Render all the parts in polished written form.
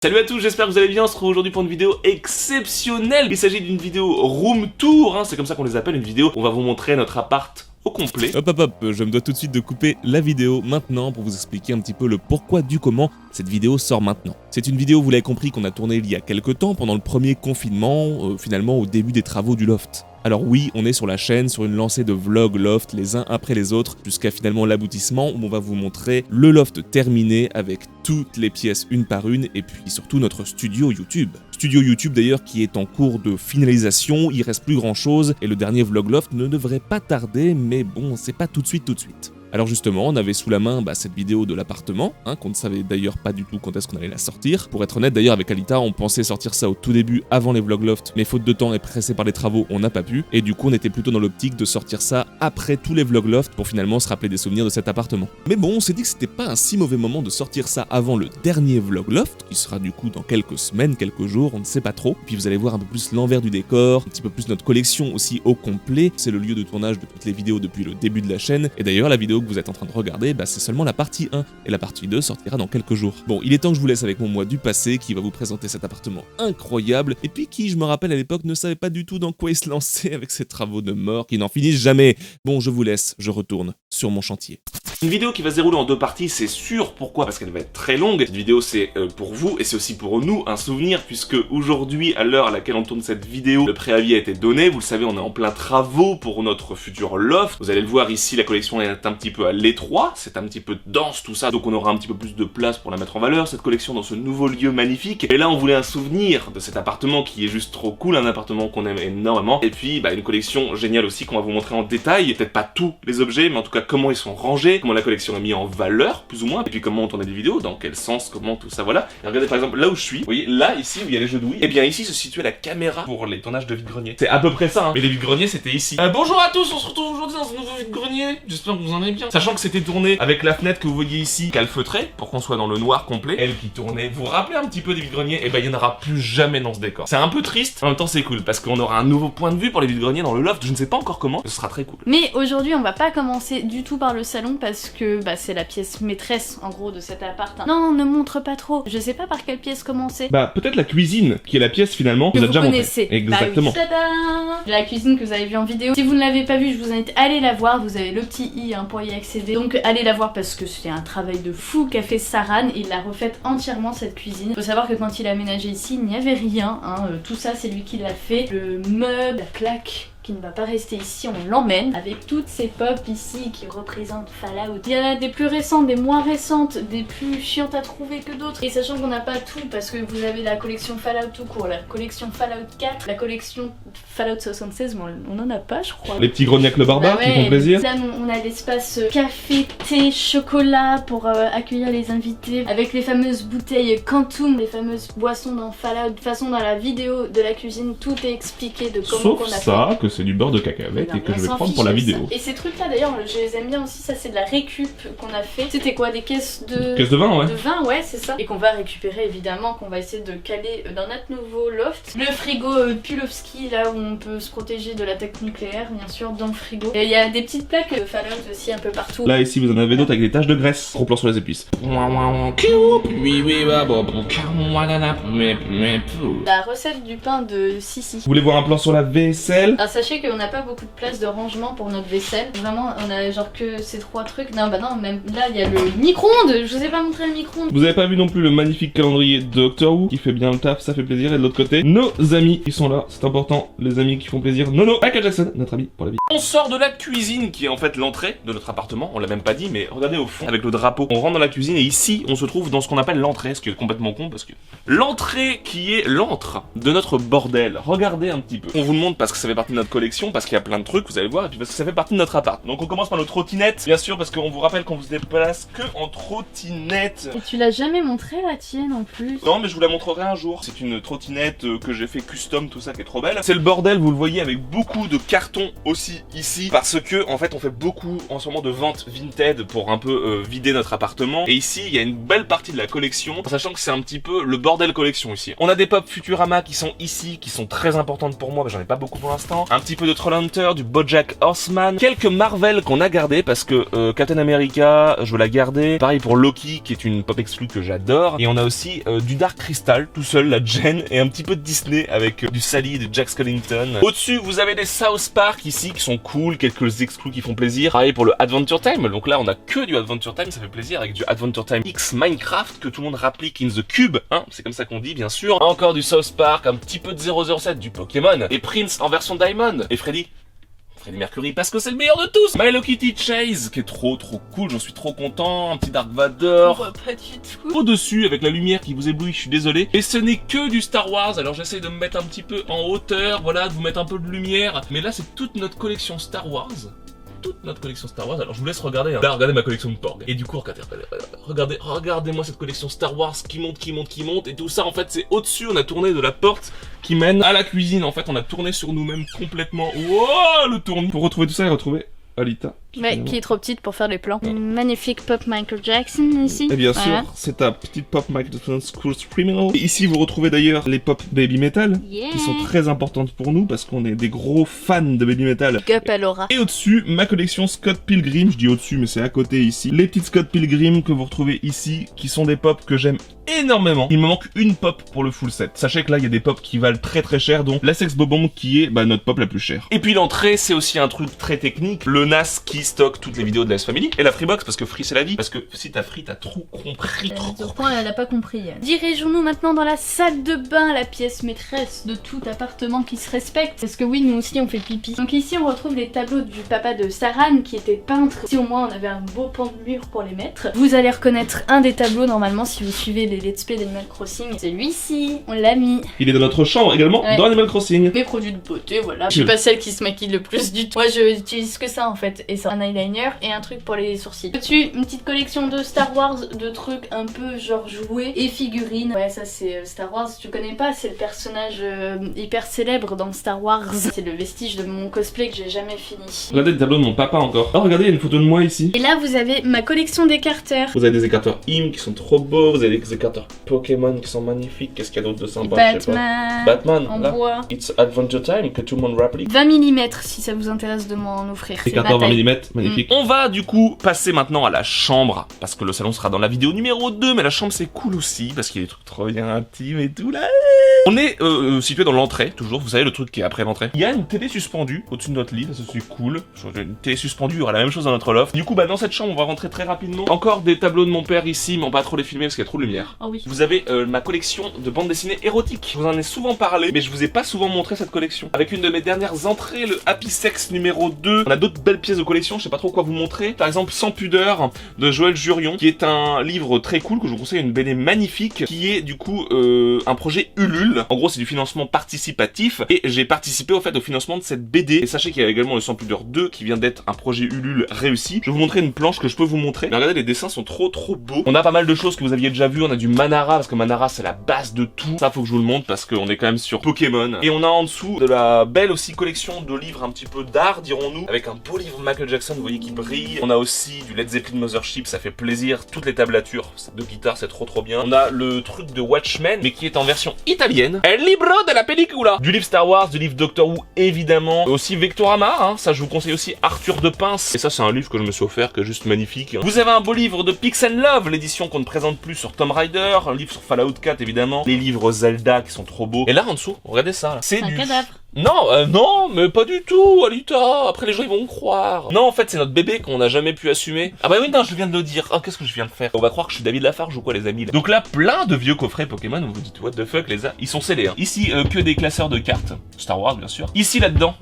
Salut à tous, j'espère que vous allez bien. On se retrouve aujourd'hui pour une vidéo exceptionnelle. Il s'agit d'une vidéo room tour, c'est comme ça qu'on les appelle, une vidéo où on va vous montrer notre appart au complet. Hop, je me dois tout de suite de couper la vidéo maintenant pour vous expliquer un petit peu le pourquoi du comment cette vidéo sort maintenant. C'est une vidéo, vous l'avez compris, qu'on a tournée il y a quelques temps, pendant le premier confinement, finalement au début des travaux du loft. Alors oui, on est sur la chaîne, sur une lancée de vlogs loft les uns après les autres, jusqu'à finalement l'aboutissement où on va vous montrer le loft terminé avec toutes les pièces une par une, et puis surtout notre studio YouTube. Studio YouTube d'ailleurs qui est en cours de finalisation, il reste plus grand chose, et le dernier vlog loft ne devrait pas tarder, mais bon, c'est pas tout de suite. Alors justement, on avait sous la main cette vidéo de l'appartement, qu'on ne savait d'ailleurs pas du tout quand est-ce qu'on allait la sortir. Pour être honnête d'ailleurs, avec Alita, on pensait sortir ça au tout début avant les vlog loft, mais faute de temps et pressé par les travaux, on n'a pas pu. Et du coup, on était plutôt dans l'optique de sortir ça après tous les vlog loft pour finalement se rappeler des souvenirs de cet appartement. Mais bon, on s'est dit que c'était pas un si mauvais moment de sortir ça avant le dernier vlog loft, qui sera du coup dans quelques semaines, quelques jours, on ne sait pas trop. Puis vous allez voir un peu plus l'envers du décor, un petit peu plus notre collection aussi au complet. C'est le lieu de tournage de toutes les vidéos depuis le début de la chaîne. Et d'ailleurs, la vidéo que vous êtes en train de regarder, c'est seulement la partie 1, et la partie 2 sortira dans quelques jours. Bon, il est temps que je vous laisse avec mon moi du passé, qui va vous présenter cet appartement incroyable, et puis qui, je me rappelle à l'époque, ne savait pas du tout dans quoi il se lançait avec ses travaux de mort qui n'en finissent jamais. Bon, je vous laisse, je retourne sur mon chantier. Une vidéo qui va se dérouler en deux parties, c'est sûr. Pourquoi? Parce qu'elle va être très longue. Cette vidéo, c'est pour vous, et c'est aussi pour nous un souvenir, puisque aujourd'hui, à l'heure à laquelle on tourne cette vidéo, le préavis a été donné. Vous le savez, on est en plein travaux pour notre futur loft. Vous allez le voir ici, la collection est un petit peu à l'étroit, c'est un petit peu dense tout ça, donc on aura un petit peu plus de place pour la mettre en valeur, cette collection, dans ce nouveau lieu magnifique. Et là, on voulait un souvenir de cet appartement qui est juste trop cool, un appartement qu'on aime énormément. Et puis, une collection géniale aussi qu'on va vous montrer en détail. Peut-être pas tous les objets, mais en tout cas comment ils sont rangés, comment la collection est mise en valeur, plus ou moins, et puis comment on tourne des vidéos, dans quel sens, comment tout ça, voilà. Et regardez par exemple là où je suis, vous voyez, là, ici, où il y a les jeux de Wii, et bien ici se situait la caméra pour les tournages de vide-grenier. C'est à peu près ça, mais les vide-greniers c'était ici. Bonjour à tous, on se retrouve aujourd'hui dans ce nouveau vide-grenier, j'espère que vous en allez bien. Sachant que c'était tourné avec la fenêtre que vous voyez ici, calfeutrée, pour qu'on soit dans le noir complet, elle qui tournait. Vous vous rappelez un petit peu des vide-greniers? Et il n'y en aura plus jamais dans ce décor. C'est un peu triste, en même temps c'est cool, parce qu'on aura un nouveau point de vue pour les vide-greniers dans le loft, je ne sais pas encore comment, ce sera très cool. Mais aujourd'hui on va pas commencer du tout par le salon parce que c'est la pièce maîtresse en gros de cet appart. Non, ne montre pas trop. Je sais pas par quelle pièce commencer. Peut-être la cuisine, qui est la pièce finalement que vous vous déjà connaissez. Montré. Exactement. Oui. Tada, la cuisine que vous avez vue en vidéo. Si vous ne l'avez pas vue, je vous invite à aller la voir. Vous avez le petit i pour y accéder. Donc allez la voir parce que c'est un travail de fou qu'a fait Saran. Il l'a refaite entièrement cette cuisine. Faut savoir que quand il a aménagé ici, il n'y avait rien. Tout ça, c'est lui qui l'a fait. Le meuble, la plaque qui ne va pas rester ici, on l'emmène avec toutes ces pop ici qui représentent Fallout. Il y en a des plus récentes, des moins récentes, des plus chiantes à trouver que d'autres. Et sachant qu'on n'a pas tout parce que vous avez la collection Fallout tout court, la collection Fallout 4, la collection Fallout 76, mais on en a pas je crois. Les petits grognacs le barbare qui font plaisir. Là on a l'espace café, thé, chocolat pour accueillir les invités avec les fameuses bouteilles Quantum, les fameuses boissons dans Fallout. De toute façon dans la vidéo de la cuisine tout est expliqué de comment on a fait. Que c'est du beurre de cacahuète et que je vais prendre pour la vidéo. Et ces trucs là d'ailleurs je les aime bien aussi, ça c'est de la récup qu'on a fait. C'était quoi, des caisses de... Caisses de vin, ouais. De vin, ouais c'est ça. Et qu'on va récupérer évidemment, qu'on va essayer de caler dans notre nouveau loft. Le frigo Pulowski là où on peut se protéger de l'attaque nucléaire bien sûr dans le frigo. Et il y a des petites plaques de Fallout aussi un peu partout. Là ici vous en avez d'autres avec des taches de graisse. Gros plan sur les épices. La recette du pain de Sissi. Vous voulez voir un plan sur la vaisselle? Alors sachez qu'on n'a pas beaucoup de place de rangement pour notre vaisselle. Vraiment, on a genre que ces trois trucs. Non, non, même là, il y a le micro-ondes. Je vous ai pas montré le micro-ondes. Vous avez pas vu non plus le magnifique calendrier de Doctor Who qui fait bien le taf, ça fait plaisir. Et de l'autre côté, nos amis qui sont là, c'est important, les amis qui font plaisir. Nono, Michael Jackson, notre ami pour la vie. On sort de la cuisine qui est en fait l'entrée de notre appartement. On l'a même pas dit, mais regardez au fond avec le drapeau. On rentre dans la cuisine et ici, on se trouve dans ce qu'on appelle l'entrée, ce qui est complètement con parce que l'entrée qui est l'antre de notre bordel. Regardez un petit peu. On vous le montre parce que ça fait partie de notre collection, parce qu'il y a plein de trucs, vous allez voir, et puis parce que ça fait partie de notre appart. Donc on commence par nos trottinettes, bien sûr, parce qu'on vous rappelle qu'on vous déplace que en trottinette. Et tu l'as jamais montré la tienne en plus? Non, mais je vous la montrerai un jour. C'est une trottinette que j'ai fait custom, tout ça, qui est trop belle. C'est le bordel, vous le voyez, avec beaucoup de cartons aussi ici, parce que en fait on fait beaucoup en ce moment de ventes Vinted pour un peu vider notre appartement. Et ici il y a une belle partie de la collection, en sachant que c'est un petit peu le bordel collection ici. On a des pop Futurama qui sont ici, qui sont très importantes pour moi, mais j'en ai pas beaucoup pour l'instant. Un petit peu de Trollhunter, du BoJack Horseman, quelques Marvel qu'on a gardé parce que Captain America, je veux la garder. Pareil pour Loki, qui est une pop exclue que j'adore. Et on a aussi du Dark Crystal, tout seul, la Jen, et un petit peu de Disney avec du Sally de Jack Skellington. Au-dessus, vous avez des South Park ici qui sont cool, quelques exclus qui font plaisir. Pareil pour le Adventure Time, donc là on a que du Adventure Time, ça fait plaisir, avec du Adventure Time X Minecraft que tout le monde rapplique in the cube, hein, c'est comme ça qu'on dit bien sûr. Encore du South Park, un petit peu de 007, du Pokémon, et Prince en version Diamond, et Freddy Mercury parce que c'est le meilleur de tous. My Hello Kitty Chase qui est trop cool, j'en suis trop content. Un petit Dark Vador. On voit pas du tout. Au-dessus avec la lumière qui vous éblouit, je suis désolé. Et ce n'est que du Star Wars, alors j'essaie de me mettre un petit peu en hauteur, voilà, de vous mettre un peu de lumière. Mais là c'est toute notre collection Star Wars. Alors je vous laisse regarder, hein. Là regardez ma collection de Porg. Et du coup regardez-moi cette collection Star Wars qui monte. Et tout ça en fait c'est au-dessus, on a tourné de la porte qui mène à la cuisine. En fait on a tourné sur nous-mêmes complètement. Wow, le tournis. Pour retrouver tout ça et retrouver Alita. Ouais, qui est trop petite pour faire les plans. Une magnifique pop Michael Jackson ici. Et bien sûr, c'est ta petite pop Michael Jackson School Criminal. Et ici, vous retrouvez d'ailleurs les pop Baby Metal, qui sont très importantes pour nous parce qu'on est des gros fans de Baby Metal. Big up à Laura. Et au-dessus, ma collection Scott Pilgrim. Je dis au-dessus, mais c'est à côté ici. Les petites Scott Pilgrim que vous retrouvez ici, qui sont des pop que j'aime énormément. Il me manque une pop pour le full set. Sachez que là, il y a des pop qui valent très cher, dont la Sex Bobomb qui est notre pop la plus chère. Et puis l'entrée, c'est aussi un truc très technique. Le NAS qui stocke toutes les vidéos de la S-Family et la Freebox parce que Free c'est la vie, parce que si t'as Free t'as trop compris. Sur point elle a pas compris. Dirigeons-nous maintenant dans la salle de bain, la pièce maîtresse de tout appartement qui se respecte, parce que oui nous aussi on fait pipi. Donc ici on retrouve les tableaux du papa de Saran qui était peintre. Si au moins on avait un beau pan de mur pour les mettre. Vous allez reconnaître un des tableaux normalement si vous suivez les let's play d'Animal Crossing. Celui-ci, on l'a mis. Il est dans notre chambre également, dans Animal Crossing. Mes produits de beauté, voilà. Je suis pas celle qui se maquille le plus du tout. Moi je utilise que ça en fait, et ça, un eyeliner et un truc pour les sourcils. Au-dessus, une petite collection de Star Wars, de trucs un peu genre jouets et figurines. Ouais, ça c'est Star Wars, tu connais pas, c'est le personnage hyper célèbre dans Star Wars. C'est le vestige de mon cosplay que j'ai jamais fini. Regardez le tableau de mon papa encore. Oh, regardez, il y a une photo de moi ici. Et là, vous avez ma collection d'écarteurs. Vous avez des écarteurs IM qui sont trop beaux, vous avez des écarteurs Pokémon qui sont magnifiques. Qu'est-ce qu'il y a d'autre de sympa? Batman, en là. bois. It's Adventure Time, que tout le monde rapplique. 20 mm si ça vous intéresse de m'en offrir. Écarteur 20 mm, magnifique. On va du coup passer maintenant à la chambre, parce que le salon sera dans la vidéo numéro 2, mais la chambre c'est cool aussi, parce qu'il y a des trucs trop bien intimes et tout là. On est situé dans l'entrée, toujours, vous savez le truc qui est après l'entrée. Il y a une télé suspendue au-dessus de notre lit, ça c'est cool. Une télé suspendue, il y aura la même chose dans notre loft. Du coup, dans cette chambre, on va rentrer très rapidement. Encore des tableaux de mon père ici, mais on va pas trop les filmer parce qu'il y a trop de lumière. Oh oui. Vous avez ma collection de bandes dessinées érotiques. Je vous en ai souvent parlé, mais je vous ai pas souvent montré cette collection. Avec une de mes dernières entrées, le Happy Sex numéro 2. On a d'autres belles pièces de collection, je sais pas trop quoi vous montrer. Par exemple, Sans pudeur de Joël Jurion, qui est un livre très cool que je vous conseille, une BD magnifique, qui est du coup un projet Ulule. En gros, c'est du financement participatif et j'ai participé au fait au financement de cette BD. Et sachez qu'il y a également le Sans pudeur 2 qui vient d'être un projet Ulule réussi. Je vais vous montrer une planche que je peux vous montrer. Mais regardez, les dessins sont trop beaux. On a pas mal de choses que vous aviez déjà vues. On a du Manara parce que Manara c'est la base de tout. Ça faut que je vous le montre parce qu'on est quand même sur Pokémon. Et on a en dessous de la belle aussi collection de livres un petit peu d'art, dirons-nous, avec un beau livre Michael Jackson, vous voyez qui brille. On a aussi du Led Zeppelin Mothership, ça fait plaisir. Toutes les tablatures de guitare, c'est trop bien. On a le truc de Watchmen, mais qui est en version italienne. El libro de la pellicula. Du livre Star Wars, du livre Doctor Who, évidemment. Aussi Vectorama, hein. Ça je vous conseille aussi Arthur de Pince. Et ça c'est un livre que je me suis offert, qui est juste magnifique. Vous avez un beau livre de Pix and Love, l'édition qu'on ne présente plus sur Tomb Raider. Un livre sur Fallout 4, évidemment. Les livres Zelda qui sont trop beaux. Et là en dessous, regardez ça. C'est un cadavre. Non, non, mais pas du tout, Alita. Après les gens ils vont croire. Non, en fait c'est notre bébé qu'on n'a jamais pu assumer. Ah bah oui, non, je viens de le dire. Oh, qu'est-ce que je viens de faire? On va croire que je suis David Lafarge ou quoi les amis là. Donc là, plein de vieux coffrets Pokémon. Vous vous dites what the fuck les gars. Ils sont scellés. Hein. Ici que des classeurs de cartes. Star Wars bien sûr. Ici là-dedans.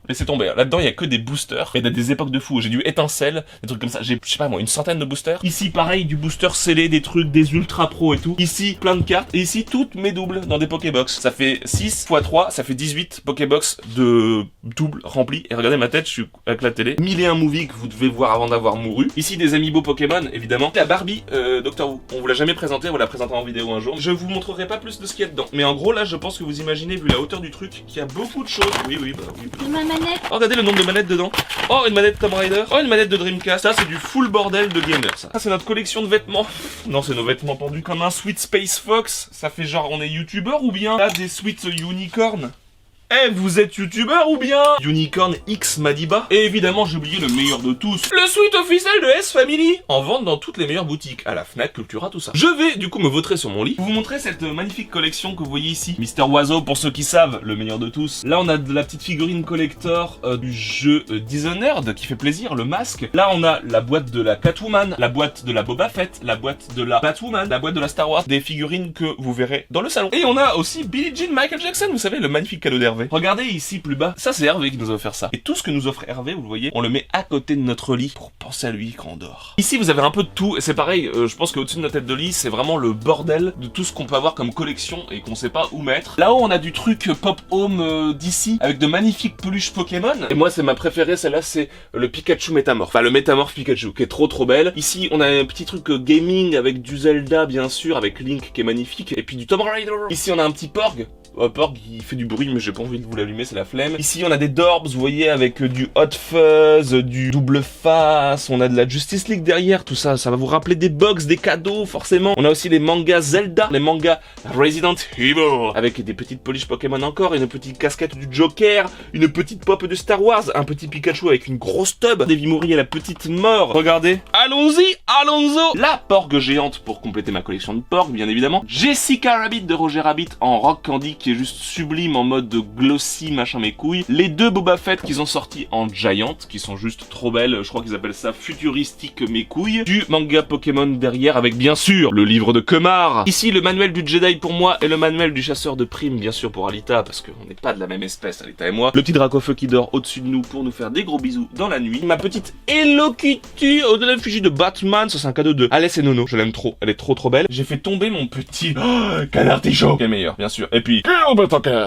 Laissez tomber, hein. Là-dedans il y a que des boosters, il y a des époques de fou, j'ai du étincelle, des trucs comme ça, j'ai, je sais pas moi, une centaine de boosters. Ici pareil, du booster scellé, des trucs, des ultra pro et tout. Ici plein de cartes, et ici toutes mes doubles dans des Pokébox. Ça fait 6 x 3, ça fait 18 Pokébox de doubles remplis. Et regardez ma tête, je suis avec la télé. 1001 movies que vous devez voir avant d'avoir mouru. Ici des amiibo Pokémon, évidemment. La Barbie, Doctor Who, on vous l'a jamais présenté, on vous la présentera en vidéo un jour. Je vous montrerai pas plus de ce qu'il y a dedans. Mais en gros là, je pense que vous imaginez, vu la hauteur du truc, qu'il y a beaucoup de choses. Oui, bah oui. Ma manette. Oh, regardez le nombre de manettes dedans. Oh, une manette Tomb Raider. Oh, une manette de Dreamcast. Ça, c'est du full bordel de gamer, ça. Ça, c'est notre collection de vêtements. Non, c'est nos vêtements pendus comme un Sweet Space Fox. Ça fait genre, on est youtubeur ou bien? Là, des Sweet Unicorn. Eh, vous êtes youtubeur ou bien Unicorn X Madiba. Et évidemment, j'ai oublié le meilleur de tous, le suite officiel de S-Family, en vente dans toutes les meilleures boutiques, à la Fnac, Cultura, tout ça. Je vais du coup me vautrer sur mon lit, vous montrer cette magnifique collection que vous voyez ici. Mister Oiseau, pour ceux qui savent, le meilleur de tous. Là, on a de la petite figurine collector du jeu Dishonored, qui fait plaisir, le masque. Là, on a la boîte de la Catwoman, la boîte de la Boba Fett, la boîte de la Batwoman, la boîte de la Star Wars, des figurines que vous verrez dans le salon. Et on a aussi Billie Jean Michael Jackson, vous savez, le magnifique cadeau d'Hervé. Regardez ici plus bas, ça c'est Hervé qui nous a offert ça. Et tout ce que nous offre Hervé, vous le voyez, on le met à côté de notre lit pour penser à lui quand on dort. Ici vous avez un peu de tout, et c'est pareil, je pense qu'au-dessus de notre tête de lit, c'est vraiment le bordel de tout ce qu'on peut avoir comme collection et qu'on sait pas où mettre. Là-haut on a du truc Pop Home d'ici, avec de magnifiques peluches Pokémon. Et moi c'est ma préférée, celle-là c'est le Pikachu Métamorphe. Enfin le Métamorphe Pikachu, qui est trop belle. Ici on a un petit truc gaming avec du Zelda bien sûr, avec Link qui est magnifique, et puis du Tomb Raider. Ici on a un petit Porg. Porg il fait du bruit mais j'ai pas envie de vous l'allumer, c'est la flemme. Ici on a des Dorbs, vous voyez, avec du Hot Fuzz, du Double Face, on a de la Justice League derrière, tout ça, ça va vous rappeler des box, des cadeaux forcément. On a aussi les mangas Zelda, les mangas Resident Evil, avec des petites polish Pokémon encore, une petite casquette du Joker, une petite pop de Star Wars, un petit Pikachu avec une grosse tub, Davy Mouri et la petite mort, regardez. Allons-y, allons-y. La Porg géante pour compléter ma collection de Porg, bien évidemment. Jessica Rabbit de Roger Rabbit en Rock Candy, qui est juste sublime en mode de glossy machin mes couilles. Les deux Boba Fett qu'ils ont sortis en Giant, qui sont juste trop belles, je crois qu'ils appellent ça futuristique mes couilles. Du manga Pokémon derrière avec bien sûr le livre de Kumar. Ici le manuel du Jedi pour moi et le manuel du chasseur de primes bien sûr pour Alita, parce qu'on n'est pas de la même espèce Alita et moi. Le petit Dracofeu qui dort au-dessus de nous pour nous faire des gros bisous dans la nuit. Ma petite Hello Kitty au de l'effigie de Batman, ça c'est un cadeau de Alès et Nono, je l'aime trop, elle est trop belle. J'ai fait tomber mon petit canard tichot, qui est meilleur bien sûr. Et puis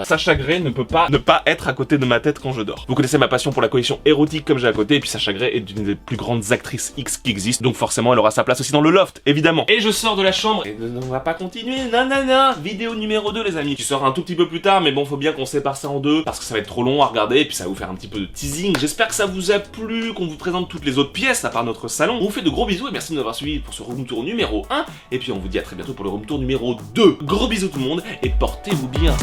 Sacha Grey ne peut pas ne pas être à côté de ma tête quand je dors. Vous connaissez ma passion pour la collection érotique comme j'ai à côté, et puis Sacha Grey est une des plus grandes actrices X qui existent, donc forcément elle aura sa place aussi dans le loft, évidemment. Et je sors de la chambre, et on va pas continuer, nanana, vidéo numéro 2 les amis, qui sort un tout petit peu plus tard, mais bon faut bien qu'on sépare ça en deux, parce que ça va être trop long à regarder, et puis ça va vous faire un petit peu de teasing. J'espère que ça vous a plu, qu'on vous présente toutes les autres pièces à part notre salon. On vous fait de gros bisous, et merci de nous avoir suivis pour ce room tour numéro 1, et puis on vous dit à très bientôt pour le room tour numéro 2. Gros bisous tout le monde, et portez-vous bien.